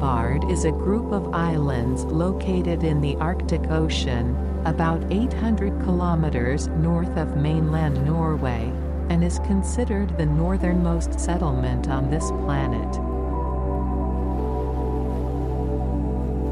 Svalbard is a group of islands located in the Arctic Ocean, about 800 kilometers north of mainland Norway, and is considered the northernmost settlement on this planet.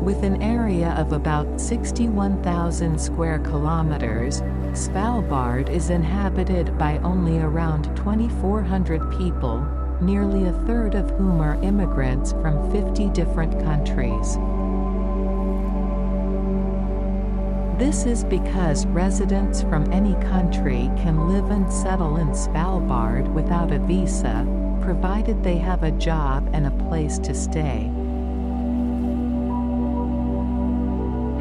With an area of about 61,000 square kilometers, Svalbard is inhabited by only around 2,400 people, nearly a third of whom are immigrants from 50 different countries. This is because residents from any country can live and settle in Svalbard without a visa, provided they have a job and a place to stay.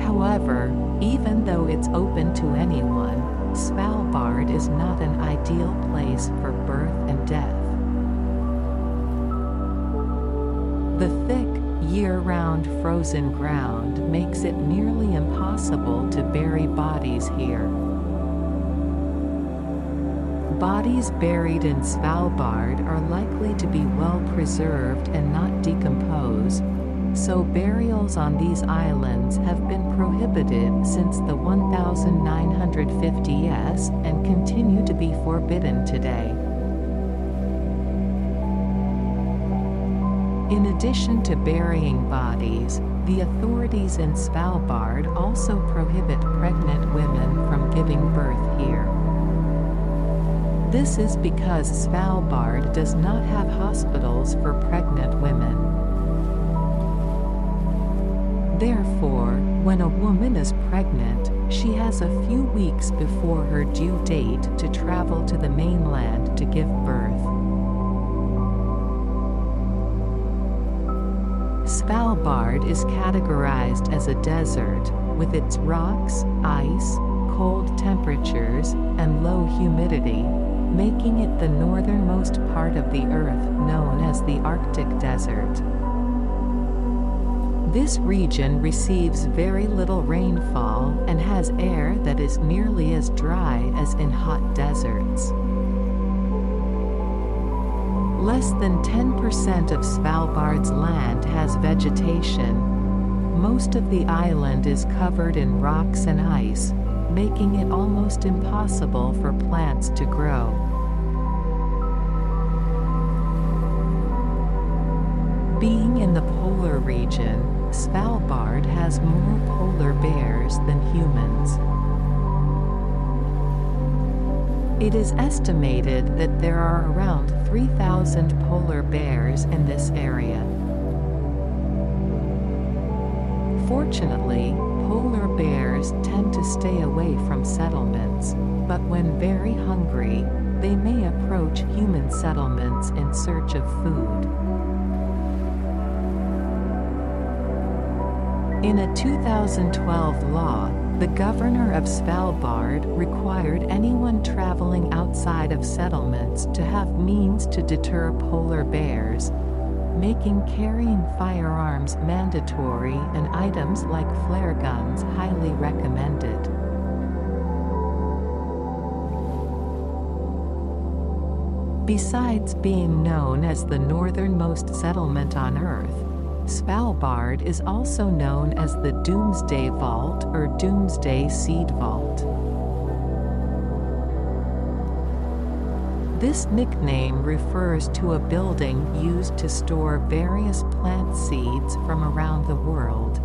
However, even though it's open to anyone, Svalbard is not an ideal place for birth and death. The thick, year-round frozen ground makes it nearly impossible to bury bodies here. Bodies buried in Svalbard are likely to be well preserved and not decompose, so burials on these islands have been prohibited since the 1950s and continue to be forbidden today. In addition to burying bodies, the authorities in Svalbard also prohibit pregnant women from giving birth here. This is because Svalbard does not have hospitals for pregnant women. Therefore, when a woman is pregnant, she has a few weeks before her due date to travel to the mainland to give birth. Svalbard is categorized as a desert, with its rocks, ice, cold temperatures, and low humidity, making it the northernmost part of the Earth known as the Arctic Desert. This region receives very little rainfall and has air that is nearly as dry as in hot deserts. Less than 10% of Svalbard's land has vegetation. Most of the island is covered in rocks and ice, making it almost impossible for plants to grow. Being in the polar region, Svalbard has more polar bears than humans. It is estimated that there are around 3,000 polar bears in this area. Fortunately, polar bears tend to stay away from settlements, but when very hungry, they may approach human settlements in search of food. In a 2012 law, the governor of Svalbard required anyone traveling outside of settlements to have means to deter polar bears, making carrying firearms mandatory and items like flare guns highly recommended. Besides being known as the northernmost settlement on Earth, Svalbard is also known as the Doomsday Vault or Doomsday Seed Vault. This nickname refers to a building used to store various plant seeds from around the world.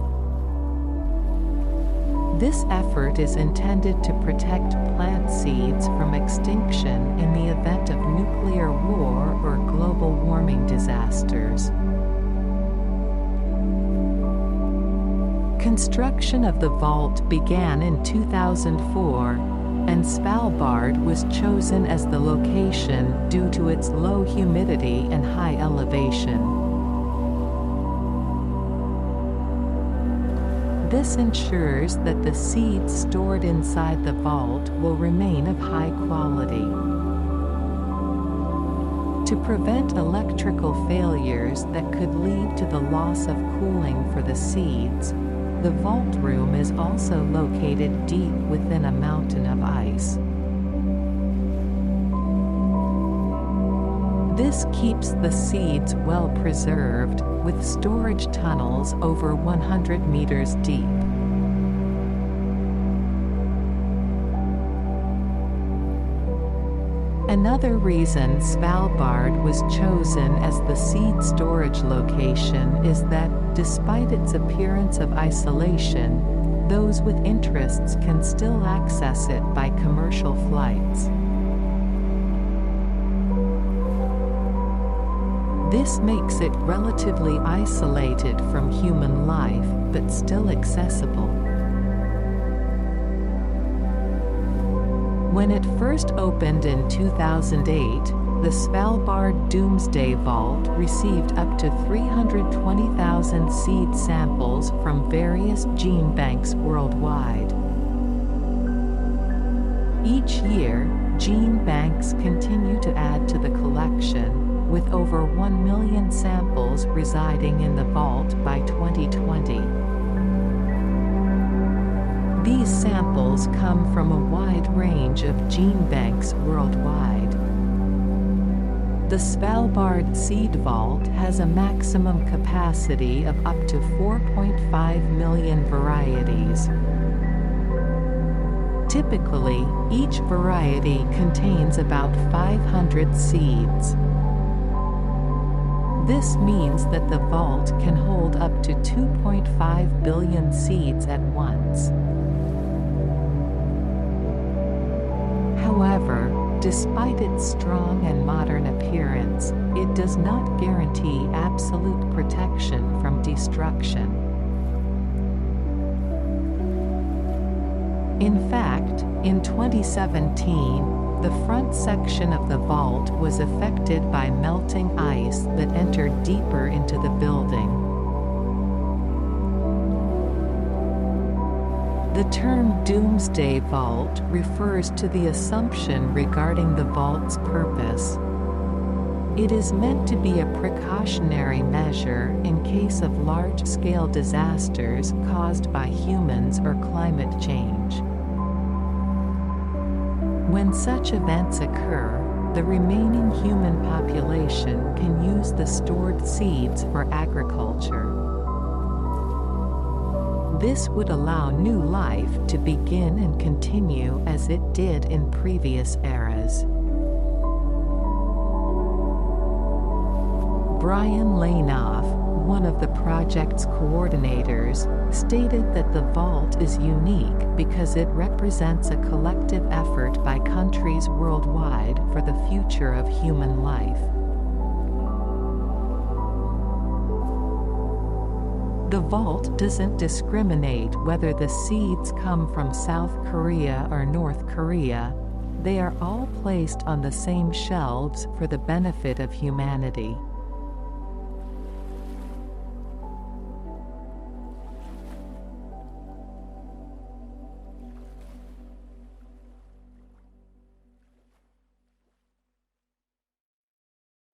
This effort is intended to protect plant seeds from extinction in the event of nuclear war or global warming disasters. Construction of the vault began in 2004, and Svalbard was chosen as the location due to its low humidity and high elevation. This ensures that the seeds stored inside the vault will remain of high quality. To prevent electrical failures that could lead to the loss of cooling for the seeds, the vault room is also located deep within a mountain of ice. This keeps the seeds well preserved, with storage tunnels over 100 meters deep. Another reason Svalbard was chosen as the seed storage location is that, despite its appearance of isolation, those with interests can still access it by commercial flights. This makes it relatively isolated from human life, but still accessible. When it first opened in 2008, the Svalbard Doomsday Vault received up to 320,000 seed samples from various gene banks worldwide. Each year, gene banks continue to add to the collection, with over 1 million samples residing in the vault by 2020. These samples come from a wide range of gene banks worldwide. The Svalbard Seed Vault has a maximum capacity of up to 4.5 million varieties. Typically, each variety contains about 500 seeds. This means that the vault can hold up to 2.5 billion seeds at once. However, despite its strong and modern appearance, it does not guarantee absolute protection from destruction. In fact, in 2017, the front section of the vault was affected by melting ice that entered deeper into the building. The term Doomsday Vault refers to the assumption regarding the vault's purpose. It is meant to be a precautionary measure in case of large-scale disasters caused by humans or climate change. When such events occur, the remaining human population can use the stored seeds for agriculture. This would allow new life to begin and continue as it did in previous eras. Brian Lainoff, one of the project's coordinators, stated that the vault is unique because it represents a collective effort by countries worldwide for the future of human life. The vault doesn't discriminate whether the seeds come from South Korea or North Korea. They are all placed on the same shelves for the benefit of humanity.